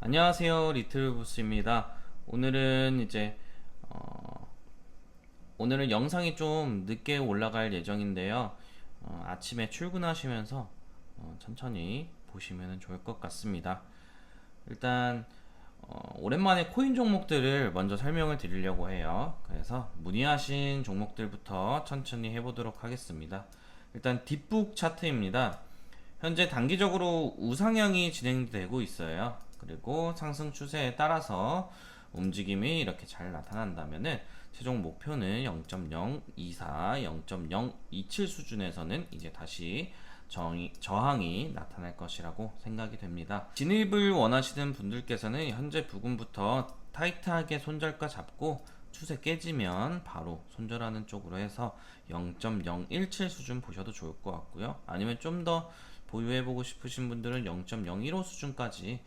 안녕하세요, 리틀부스입니다. 오늘은 오늘은 영상이 좀 늦게 올라갈 예정인데요. 아침에 출근하시면서 천천히 보시면 좋을 것 같습니다. 일단 오랜만에 코인 종목들을 먼저 설명을 드리려고 해요. 그래서 문의하신 종목들부터 천천히 해보도록 하겠습니다. 일단 딥북 차트입니다. 현재 단기적으로 우상향이 진행되고 있어요. 그리고 상승 추세에 따라서 움직임이 이렇게 잘 나타난다면은 최종 목표는 0.024, 0.027 수준에서는 이제 다시 저항이 나타날 것이라고 생각이 됩니다. 진입을 원하시는 분들께서는 현재 부근부터 타이트하게 손절가 잡고 추세 깨지면 바로 손절하는 쪽으로 해서 0.017 수준 보셔도 좋을 것 같고요. 아니면 좀 더 보유해보고 싶으신 분들은 0.015 수준까지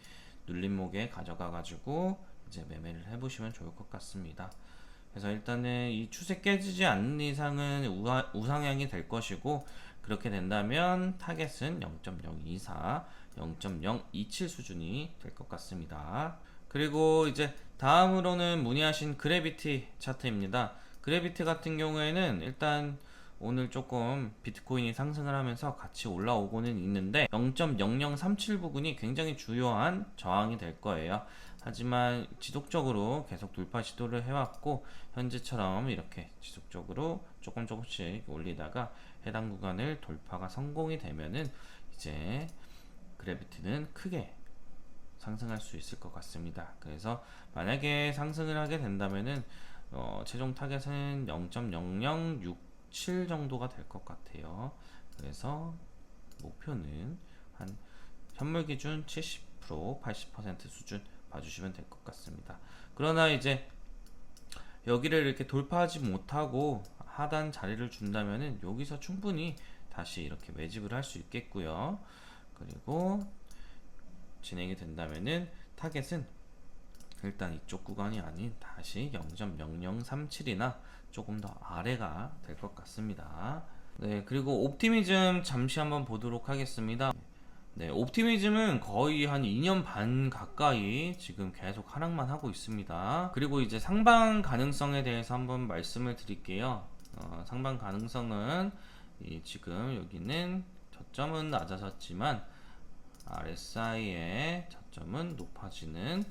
눌림목에 가져가 가지고 이제 매매를 해보시면 좋을 것 같습니다. 그래서 일단은 이 추세 깨지지 않는 이상은 우상향이 될 것이고, 그렇게 된다면 타겟은 0.024, 0.027 수준이 될 것 같습니다. 그리고 이제 다음으로는 문의하신 그래비티 차트입니다. 그래비티 같은 경우에는 일단 오늘 조금 비트코인이 상승을 하면서 같이 올라오고는 있는데 0.0037 부근이 굉장히 주요한 저항이 될 거예요. 하지만 지속적으로 계속 돌파 시도를 해왔고, 현재처럼 이렇게 지속적으로 조금씩 올리다가 해당 구간을 돌파가 성공이 되면은 이제 그래비티는 크게 상승할 수 있을 것 같습니다. 그래서 만약에 상승을 하게 된다면은 최종 타겟은 0.0067 정도가 될 것 같아요. 그래서 목표는 한 현물 기준 70%, 80% 수준 봐주시면 될 것 같습니다. 그러나 이제 여기를 이렇게 돌파하지 못하고 하단 자리를 준다면은 여기서 충분히 다시 이렇게 매집을 할 수 있겠고요. 그리고 진행이 된다면은 타겟은 일단 이쪽 구간이 아닌 다시 0.0037이나 조금 더 아래가 될 것 같습니다. 네, 그리고 옵티미즘 잠시 한번 보도록 하겠습니다. 네, 옵티미즘은 거의 한 2년 반 가까이 지금 계속 하락만 하고 있습니다. 그리고 이제 상방 가능성에 대해서 한번 말씀을 드릴게요. 상방 가능성은 지금 여기는 저점은 낮아졌지만 RSI의 저점은 높아지는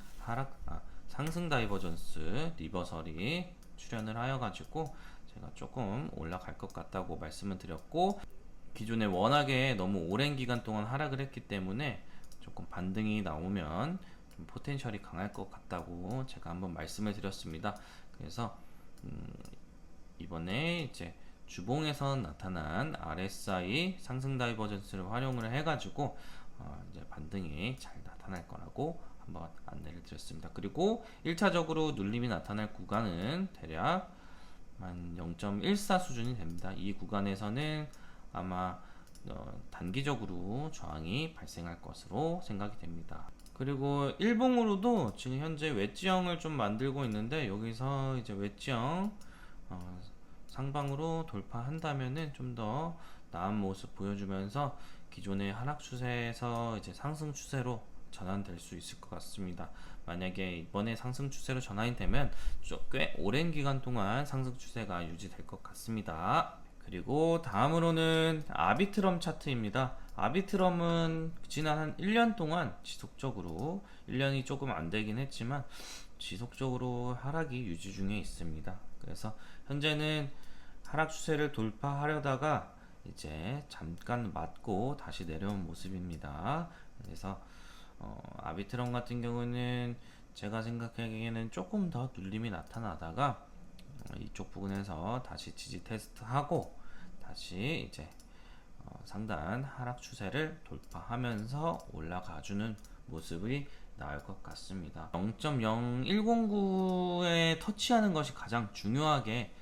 상승 다이버전스 리버설이 출현을 하여 가지고 제가 조금 올라갈 것 같다고 말씀을 드렸고, 기존에 워낙에 너무 오랜 기간 동안 하락을 했기 때문에 조금 반등이 나오면 좀 포텐셜이 강할 것 같다고 제가 한번 말씀을 드렸습니다. 그래서 이번에 이제 주봉에서 나타난 RSI 상승 다이버전스를 활용을 해가지고 이제 반등이 잘 나타날 거라고 한번 안내를 드렸습니다. 그리고 1차적으로 눌림이 나타날 구간은 대략 한 0.14 수준이 됩니다. 이 구간에서는 아마 단기적으로 저항이 발생할 것으로 생각이 됩니다. 그리고 일봉으로도 지금 현재 웨지형을 좀 만들고 있는데, 여기서 이제 웨지형 상방으로 돌파한다면은 좀 더 나은 모습 보여주면서 기존의 하락 추세에서 이제 상승 추세로 전환될 수 있을 것 같습니다. 만약에 이번에 상승 추세로 전환이 되면 꽤 오랜 기간 동안 상승 추세가 유지될 것 같습니다. 그리고 다음으로는 아비트럼 차트입니다. 아비트럼은 지난 한 1년 동안 지속적으로, 1년이 조금 안 되긴 했지만 지속적으로 하락이 유지 중에 있습니다. 그래서 현재는 하락 추세를 돌파하려다가 이제 잠깐 맞고 다시 내려온 모습입니다. 그래서 아비트럼 같은 경우는 제가 생각하기에는 조금 더 눌림이 나타나다가 이쪽 부분에서 다시 지지 테스트하고 다시 이제 상단 하락 추세를 돌파하면서 올라가주는 모습이 나올 것 같습니다. 0.0109에 터치하는 것이 가장 중요하게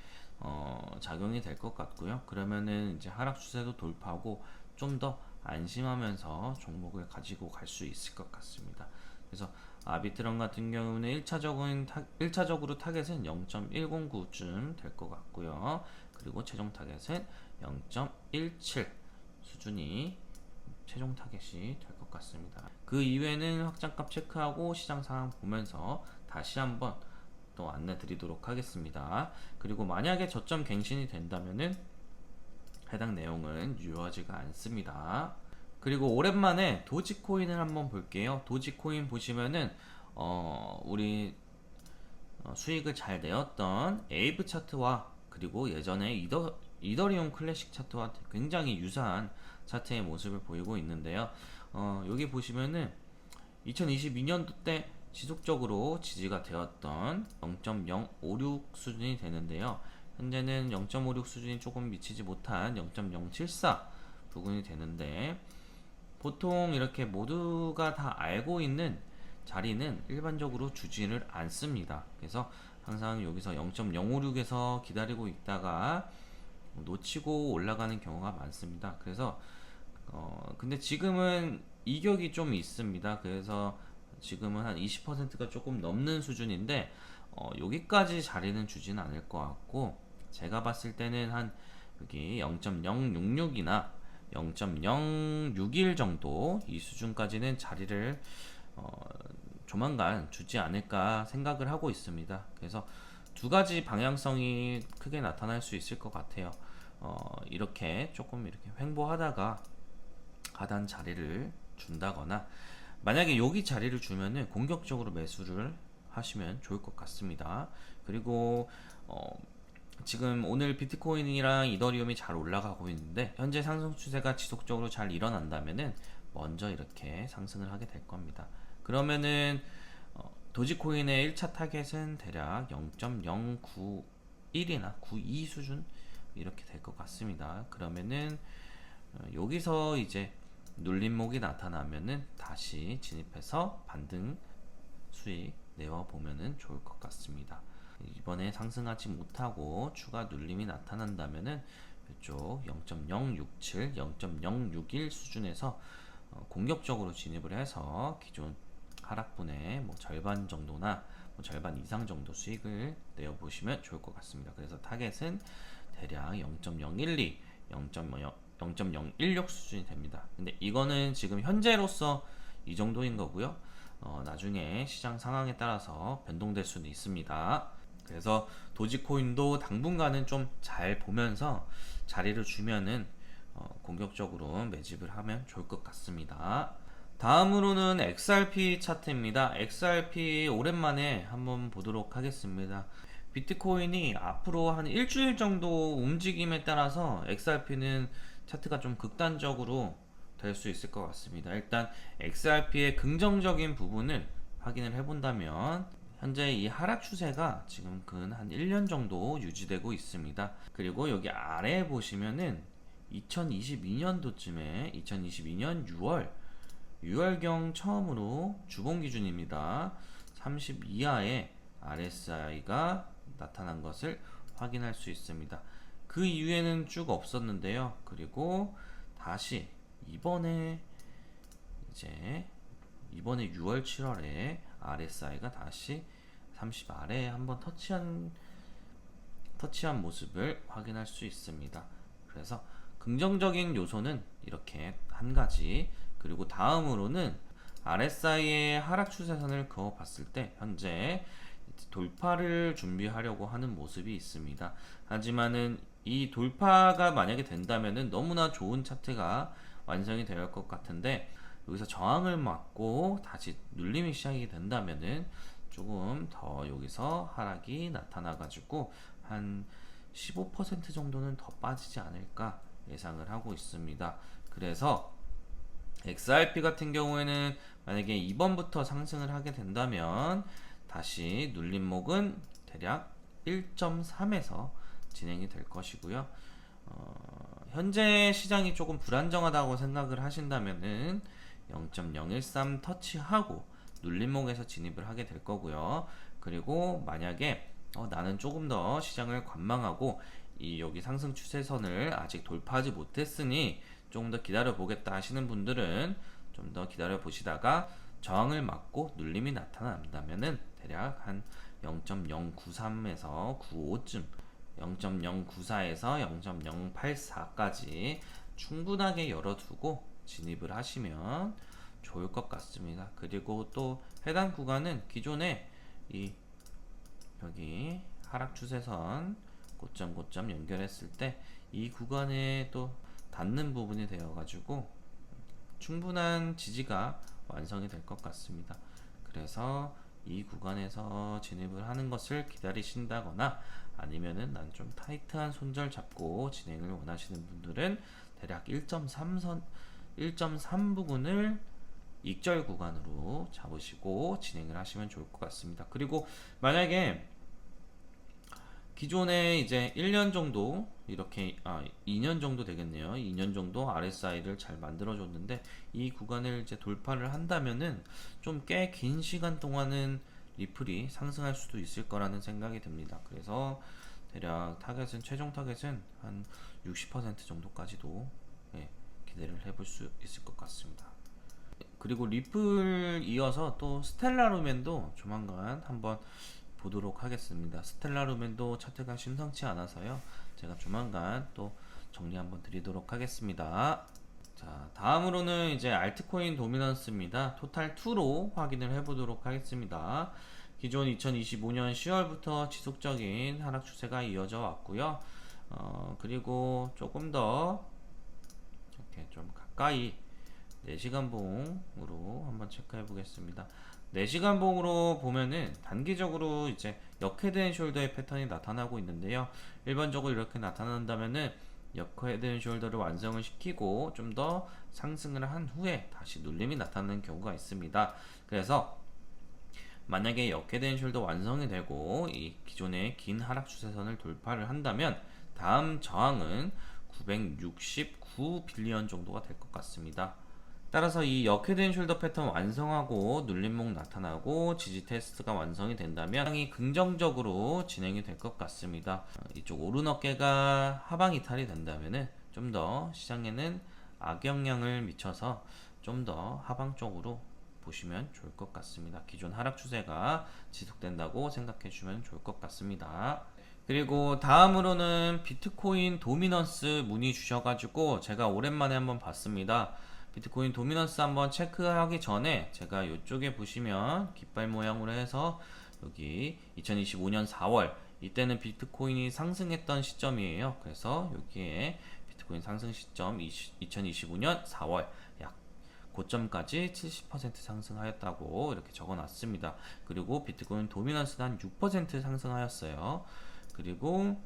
작용이 될 것 같고요. 그러면은 이제 하락 추세도 돌파하고 좀 더 안심하면서 종목을 가지고 갈 수 있을 것 같습니다. 그래서 아비트럼 같은 경우는 1차적으로 타겟은 0.109쯤 될 것 같고요. 그리고 최종 타겟은 0.17 수준이 최종 타겟이 될 것 것 같습니다. 그 이외에는 확장값 체크하고 시장 상황 보면서 다시 한번 또 안내 드리도록 하겠습니다. 그리고 만약에 저점 갱신이 된다면은 해당 내용은 유효하지가 않습니다. 그리고 오랜만에 도지코인을 한번 볼게요. 도지코인 보시면은 우리 수익을 잘 내었던 에이브 차트와 그리고 예전에 이더리움 클래식 차트와 굉장히 유사한 차트의 모습을 보이고 있는데요. 여기 보시면은 2022년도 때 지속적으로 지지가 되었던 0.056 수준이 되는데요. 현재는 0.56 수준이 조금 미치지 못한 0.074 부근이 되는데, 보통 이렇게 모두가 다 알고 있는 자리는 일반적으로 주지를 않습니다. 그래서 항상 여기서 0.056에서 기다리고 있다가 놓치고 올라가는 경우가 많습니다. 그래서 근데 지금은 이격이 좀 있습니다. 그래서 지금은 한 20%가 조금 넘는 수준인데 여기까지 자리는 주지는 않을 것 같고, 제가 봤을 때는 한 여기 0.066이나 0.061 정도 이 수준까지는 자리를 조만간 주지 않을까 생각을 하고 있습니다. 그래서 두 가지 방향성이 크게 나타날 수 있을 것 같아요. 이렇게 조금 이렇게 횡보하다가 하단 자리를 준다거나, 만약에 여기 자리를 주면은 공격적으로 매수를 하시면 좋을 것 같습니다. 그리고 지금 오늘 비트코인이랑 이더리움이 잘 올라가고 있는데, 현재 상승 추세가 지속적으로 잘 일어난다면은 먼저 이렇게 상승을 하게 될 겁니다. 그러면은 도지코인의 1차 타겟은 대략 0.091이나 92 수준 이렇게 될 것 같습니다. 그러면은 여기서 이제 눌림목이 나타나면은 다시 진입해서 반등 수익 내와 보면은 좋을 것 같습니다. 이번에 상승하지 못하고 추가 눌림이 나타난다면은 이쪽 0.067, 0.061 수준에서 공격적으로 진입을 해서 기존 하락분의 절반 정도나 절반 이상 정도 수익을 내어 보시면 좋을 것 같습니다. 그래서 타겟은 대략 0.012, 0.016 수준이 됩니다. 근데 이거는 지금 현재로서 이 정도인 거고요. 나중에 시장 상황에 따라서 변동될 수는 있습니다. 그래서 도지코인도 당분간은 좀 잘 보면서 자리를 주면은 공격적으로 매집을 하면 좋을 것 같습니다. 다음으로는 XRP 차트입니다. XRP 오랜만에 한번 보도록 하겠습니다. 비트코인이 앞으로 한 일주일 정도 움직임에 따라서 XRP는 차트가 좀 극단적으로 될 수 있을 것 같습니다. 일단 XRP의 긍정적인 부분을 확인을 해본다면, 현재 이 하락 추세가 지금 근 한 1년 정도 유지되고 있습니다. 그리고 여기 아래에 보시면은 2022년도쯤에 2022년 6월경 처음으로 주봉 기준입니다. 30 이하의 RSI가 나타난 것을 확인할 수 있습니다. 그 이후에는 쭉 없었는데요. 그리고 다시 이번에 6월 7월에 RSI가 다시 30 아래에 한번 터치한 모습을 확인할 수 있습니다. 그래서 긍정적인 요소는 이렇게 한 가지, 그리고 다음으로는 RSI의 하락 추세선을 그어 봤을 때 현재 돌파를 준비하려고 하는 모습이 있습니다. 하지만은 이 돌파가 만약에 된다면은 너무나 좋은 차트가 완성이 될 것 같은데, 여기서 저항을 맞고 다시 눌림이 시작이 된다면은 조금 더 여기서 하락이 나타나 가지고 한 15% 정도는 더 빠지지 않을까 예상을 하고 있습니다. 그래서 XRP 같은 경우에는 만약에 이번부터 상승을 하게 된다면 다시 눌림목은 대략 1.3에서 진행이 될 것이고요. 현재 시장이 조금 불안정하다고 생각을 하신다면은 0.013 터치하고 눌림목에서 진입을 하게 될 거고요. 그리고 만약에 나는 조금 더 시장을 관망하고 여기 상승 추세선을 아직 돌파하지 못했으니 조금 더 기다려 보겠다 하시는 분들은 좀 더 기다려 보시다가 저항을 맞고 눌림이 나타난다면은 대략 한 0.093에서 95쯤, 0.094에서 0.084까지 충분하게 열어두고 진입을 하시면 좋을 것 같습니다. 그리고 또 해당 구간은 기존에 이 여기 하락 추세선 고점 연결했을 때 이 구간에 또 닿는 부분이 되어 가지고 충분한 지지가 완성이 될 것 같습니다. 그래서 이 구간에서 진입을 하는 것을 기다리신다거나 아니면은 난 좀 타이트한 손절 잡고 진행을 원하시는 분들은 대략 1.3선 1.3 부근을 익절 구간으로 잡으시고 진행을 하시면 좋을 것 같습니다. 그리고 만약에 기존에 이제 1년 정도 이렇게 2년 정도 되겠네요. 2년 정도 RSI를 잘 만들어 줬는데 이 구간을 이제 돌파를 한다면은 좀 꽤 긴 시간 동안은 리플이 상승할 수도 있을 거라는 생각이 듭니다. 그래서 대략 타겟은 최종 타겟은 한 60% 정도까지도 기대를 해볼 수 있을 것 같습니다. 그리고 리플 이어서 또 스텔라루멘도 조만간 한번 보도록 하겠습니다. 스텔라루멘도 차트가 심상치 않아서요. 제가 조만간 또 정리 한번 드리도록 하겠습니다. 자, 다음으로는 이제 알트코인 도미넌스입니다. 토탈2로 확인을 해보도록 하겠습니다. 기존 2025년 10월부터 지속적인 하락 추세가 이어져 왔고요. 그리고 조금 더 이렇게 좀 가까이 4시간 봉으로 한번 체크해 보겠습니다. 4시간 봉으로 보면은 단기적으로 이제 역헤드 앤 숄더의 패턴이 나타나고 있는데요. 일반적으로 이렇게 나타난다면은 역헤드 앤 숄더를 완성을 시키고 좀 더 상승을 한 후에 다시 눌림이 나타나는 경우가 있습니다. 그래서 만약에 역헤드 앤 숄더 완성이 되고 이 기존의 긴 하락 추세선을 돌파를 한다면 다음 저항은 969 빌리언 정도가 될 것 같습니다. 따라서 이 역헤드 앤 숄더 패턴 완성하고 눌림목 나타나고 지지 테스트가 완성이 된다면 상당히 긍정적으로 진행이 될 것 같습니다. 이쪽 오른 어깨가 하방 이탈이 된다면은 좀 더 시장에는 악영향을 미쳐서 좀 더 하방 쪽으로 보시면 좋을 것 같습니다. 기존 하락 추세가 지속된다고 생각해 주시면 좋을 것 같습니다. 그리고 다음으로는 비트코인 도미넌스 문의 주셔가지고 제가 오랜만에 한번 봤습니다. 비트코인 도미넌스 한번 체크하기 전에 제가 이쪽에 보시면 깃발 모양으로 해서 여기 2025년 4월 이때는 비트코인이 상승했던 시점이에요. 그래서 여기에 비트코인 상승 시점 2025년 4월 약 고점까지 70% 상승하였다고 이렇게 적어 놨습니다. 그리고 비트코인 도미넌스는 한 6% 상승하였어요. 그리고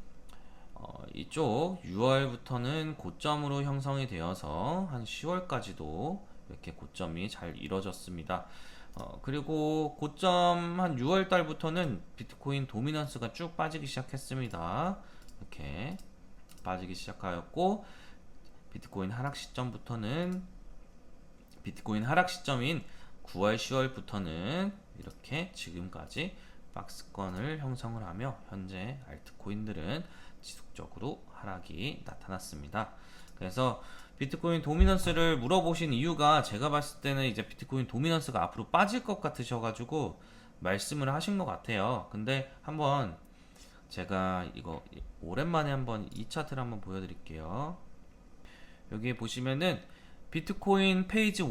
이쪽 6월부터는 고점으로 형성이 되어서 한 10월까지도 이렇게 고점이 잘 이뤄졌습니다. 그리고 고점 한 6월 달부터는 비트코인 도미넌스가 쭉 빠지기 시작했습니다. 이렇게 빠지기 시작하였고 비트코인 하락 시점부터는 비트코인 하락 시점인 9월 10월부터는 이렇게 지금까지 박스권을 형성을 하며 현재 알트코인들은 지속적으로 하락이 나타났습니다. 그래서 비트코인 도미넌스를 물어보신 이유가 제가 봤을 때는 이제 비트코인 도미넌스가 앞으로 빠질 것 같으셔가지고 말씀을 하신 것 같아요. 근데 한번 제가 이거 오랜만에 한번 이 차트를 한번 보여드릴게요. 여기 보시면은 비트코인 페이지 1,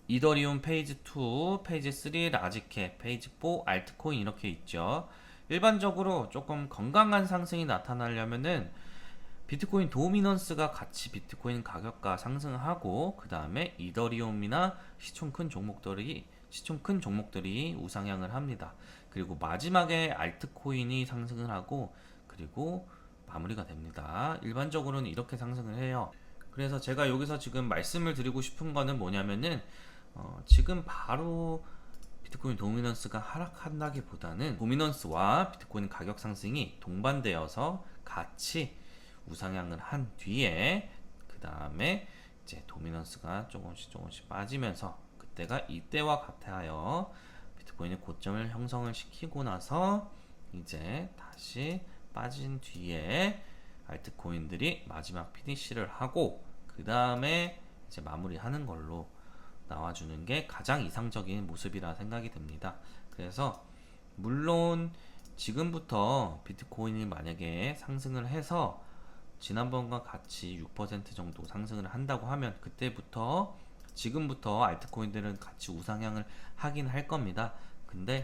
이더리움 페이지 2, 페이지 3, 라지캡, 페이지 4, 알트코인 이렇게 있죠. 일반적으로 조금 건강한 상승이 나타나려면은 비트코인 도미넌스가 같이 비트코인 가격과 상승하고 그 다음에 이더리움이나 시총 큰 종목들이 우상향을 합니다. 그리고 마지막에 알트코인이 상승을 하고 그리고 마무리가 됩니다. 일반적으로는 이렇게 상승을 해요. 그래서 제가 여기서 지금 말씀을 드리고 싶은 거는 뭐냐면은 지금 바로 비트코인 도미넌스가 하락한다기보다는 도미넌스와 비트코인 가격 상승이 동반되어서 같이 우상향을 한 뒤에 그 다음에 이제 도미넌스가 조금씩 빠지면서 그때가 이때와 같아요. 비트코인이 고점을 형성을 시키고 나서 이제 다시 빠진 뒤에 알트코인들이 마지막 피니시를 하고 그 다음에 이제 마무리하는 걸로 나와주는 게 가장 이상적인 모습이라 생각이 듭니다. 그래서 물론 지금부터 비트코인이 만약에 상승을 해서 지난번과 같이 6% 정도 상승을 한다고 하면 그때부터 지금부터 알트코인들은 같이 우상향을 하긴 할 겁니다. 근데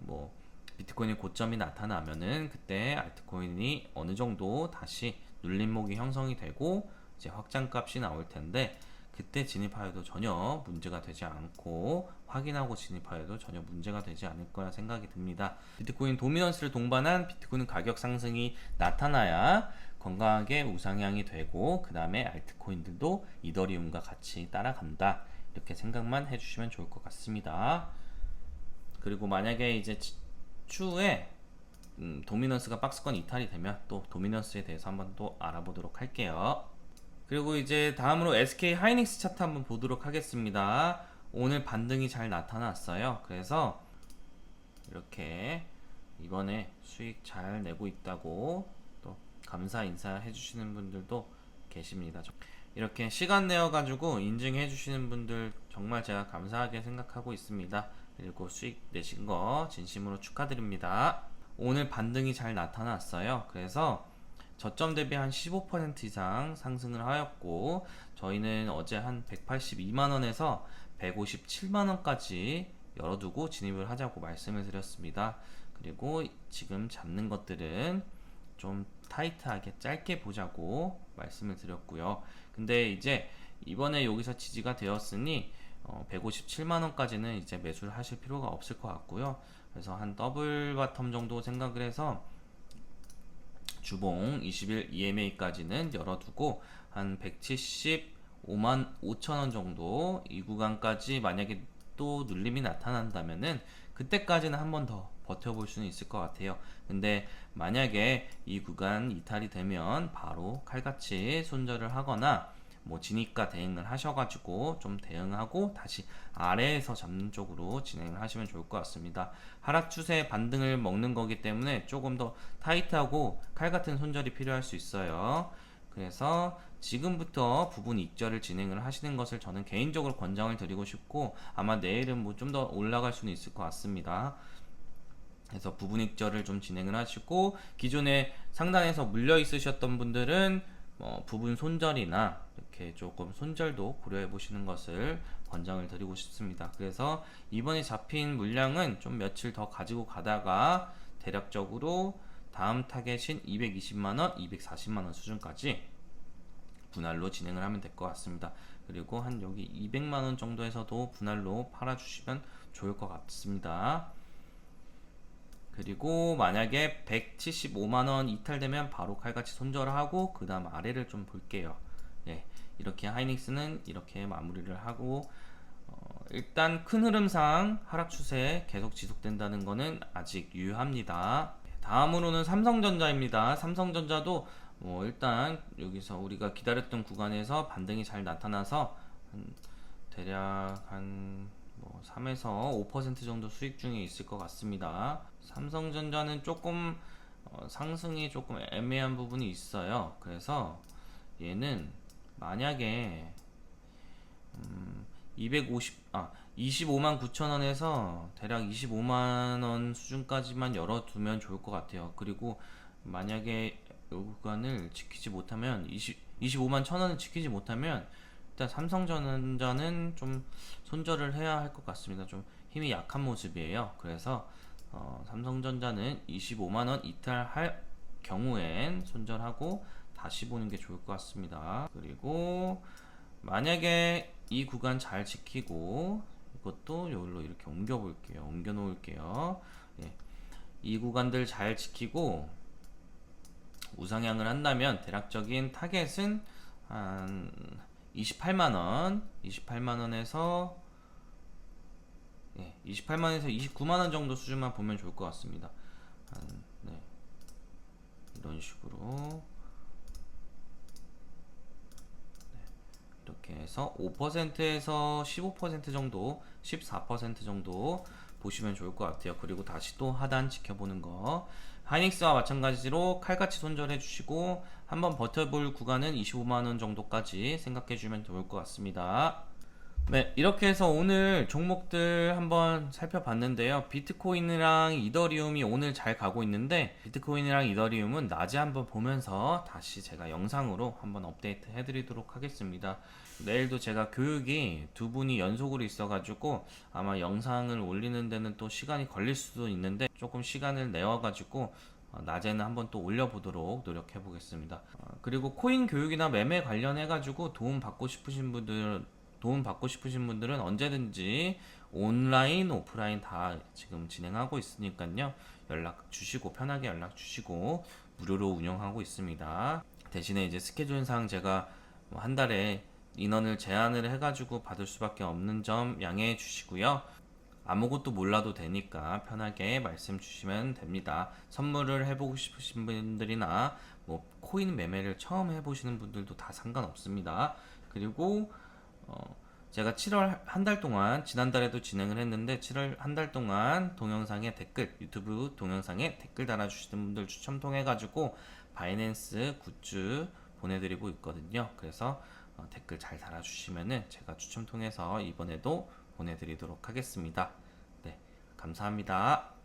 뭐 비트코인의 고점이 나타나면은 그때 알트코인이 어느 정도 다시 눌림목이 형성이 되고 이제 확장값이 나올 텐데, 그때 진입하여도 전혀 문제가 되지 않고 확인하고 진입하여도 전혀 문제가 되지 않을 거라 생각이 듭니다. 비트코인 도미넌스를 동반한 비트코인 가격 상승이 나타나야 건강하게 우상향이 되고, 그 다음에 알트코인들도 이더리움과 같이 따라간다, 이렇게 생각만 해주시면 좋을 것 같습니다. 그리고 만약에 이제 추후에 도미넌스가 박스권 이탈이 되면 또 도미넌스에 대해서 한번 또 알아보도록 할게요. 그리고 이제 다음으로 SK 하이닉스 차트 한번 보도록 하겠습니다. 오늘 반등이 잘 나타났어요. 그래서 이렇게 이번에 수익 잘 내고 있다고 또 감사 인사 해주시는 분들도 계십니다. 이렇게 시간 내어 가지고 인증해 주시는 분들 정말 제가 감사하게 생각하고 있습니다. 그리고 수익 내신 거 진심으로 축하드립니다. 오늘 반등이 잘 나타났어요. 그래서 저점 대비 한 15% 이상 상승을 하였고, 저희는 어제 한 182만원에서 157만원까지 열어두고 진입을 하자고 말씀을 드렸습니다. 그리고 지금 잡는 것들은 좀 타이트하게 짧게 보자고 말씀을 드렸고요. 근데 이제 이번에 여기서 지지가 되었으니 157만원까지는 이제 매수를 하실 필요가 없을 것 같고요. 그래서 한 더블 바텀 정도 생각을 해서 주봉 20일 EMA까지는 열어두고 한 175만 5천원 정도 이 구간까지 만약에 또 눌림이 나타난다면은 그때까지는 한 번 더 버텨볼 수는 있을 것 같아요. 근데 만약에 이 구간 이탈이 되면 바로 칼같이 손절을 하거나 뭐 진입가 대응을 하셔가지고 좀 대응하고 다시 아래에서 잡는 쪽으로 진행을 하시면 좋을 것 같습니다. 하락 추세 반등을 먹는 거기 때문에 조금 더 타이트하고 칼같은 손절이 필요할 수 있어요. 그래서 지금부터 부분 익절을 진행을 하시는 것을 저는 개인적으로 권장을 드리고 싶고, 아마 내일은 뭐 좀 더 올라갈 수는 있을 것 같습니다. 그래서 부분 익절을 좀 진행을 하시고, 기존에 상단에서 물려 있으셨던 분들은 부분 손절이나 이렇게 조금 손절도 고려해 보시는 것을 권장을 드리고 싶습니다. 그래서 이번에 잡힌 물량은 좀 며칠 더 가지고 가다가 대략적으로 다음 타겟인 220만원, 240만원 수준까지 분할로 진행을 하면 될 것 같습니다. 그리고 한 여기 200만원 정도에서도 분할로 팔아주시면 좋을 것 같습니다. 그리고 만약에 175만원 이탈되면 바로 칼같이 손절을 하고 그 다음 아래를 좀 볼게요. 예, 이렇게 하이닉스는 이렇게 마무리를 하고, 일단 큰 흐름상 하락 추세 계속 지속된다는 것은 아직 유효합니다. 다음으로는 삼성전자입니다. 삼성전자도 일단 여기서 우리가 기다렸던 구간에서 반등이 잘 나타나서 대략 한 3에서 5% 정도 수익 중에 있을 것 같습니다. 삼성전자는 조금 상승이 조금 애매한 부분이 있어요. 그래서 얘는 만약에 25만 9천원에서 대략 25만원 수준까지만 열어두면 좋을 것 같아요. 그리고 만약에 이 구간을 지키지 못하면 25만 1천원을 지키지 못하면 일단 삼성전자는 좀 손절을 해야 할 것 같습니다. 좀 힘이 약한 모습이에요. 그래서 삼성전자는 25만원 이탈할 경우엔 손절하고 다시 보는 게 좋을 것 같습니다. 그리고 만약에 이 구간 잘 지키고, 이것도 여기로 이렇게 옮겨 볼게요. 옮겨 놓을게요. 예. 이 구간들 잘 지키고 우상향을 한다면 대략적인 타겟은 한 28만원에서 29만원 정도 수준만 보면 좋을 것 같습니다. 네. 이런 식으로 이렇게 해서 5%에서 15% 정도, 14% 정도 보시면 좋을 것 같아요. 그리고 다시 또 하단 지켜보는 거, 하이닉스와 마찬가지로 칼같이 손절해 주시고 한번 버텨볼 구간은 25만원 정도까지 생각해 주면 좋을 것 같습니다. 네, 이렇게 해서 오늘 종목들 한번 살펴봤는데요. 비트코인이랑 이더리움이 오늘 잘 가고 있는데, 비트코인이랑 이더리움은 낮에 한번 보면서 다시 제가 영상으로 한번 업데이트 해드리도록 하겠습니다. 내일도 제가 교육이 두 분이 연속으로 있어가지고 아마 영상을 올리는 데는 또 시간이 걸릴 수도 있는데, 조금 시간을 내어가지고 낮에는 한번 또 올려보도록 노력해 보겠습니다. 그리고 코인 교육이나 매매 관련해가지고 도움 받고 싶으신 분들은 언제든지 온라인, 오프라인 다 지금 진행하고 있으니까요. 연락 주시고, 편하게 연락 주시고, 무료로 운영하고 있습니다. 대신에 이제 스케줄상 제가 뭐한 달에 인원을 제한을 해가지고 받을 수밖에 없는 점 양해해 주시고요. 아무것도 몰라도 되니까 편하게 말씀 주시면 됩니다. 선물을 해보고 싶으신 분들이나 뭐 코인 매매를 처음 해보시는 분들도 다 상관없습니다. 그리고 제가 7월 한 달 동안 지난달에도 진행을 했는데 7월 한 달 동안 동영상에 댓글 유튜브 동영상에 댓글 달아주시는 분들 추첨 통해 가지고 바이낸스 굿즈 보내드리고 있거든요. 그래서 댓글 잘 달아주시면은 제가 추첨 통해서 이번에도 보내드리도록 하겠습니다. 네, 감사합니다.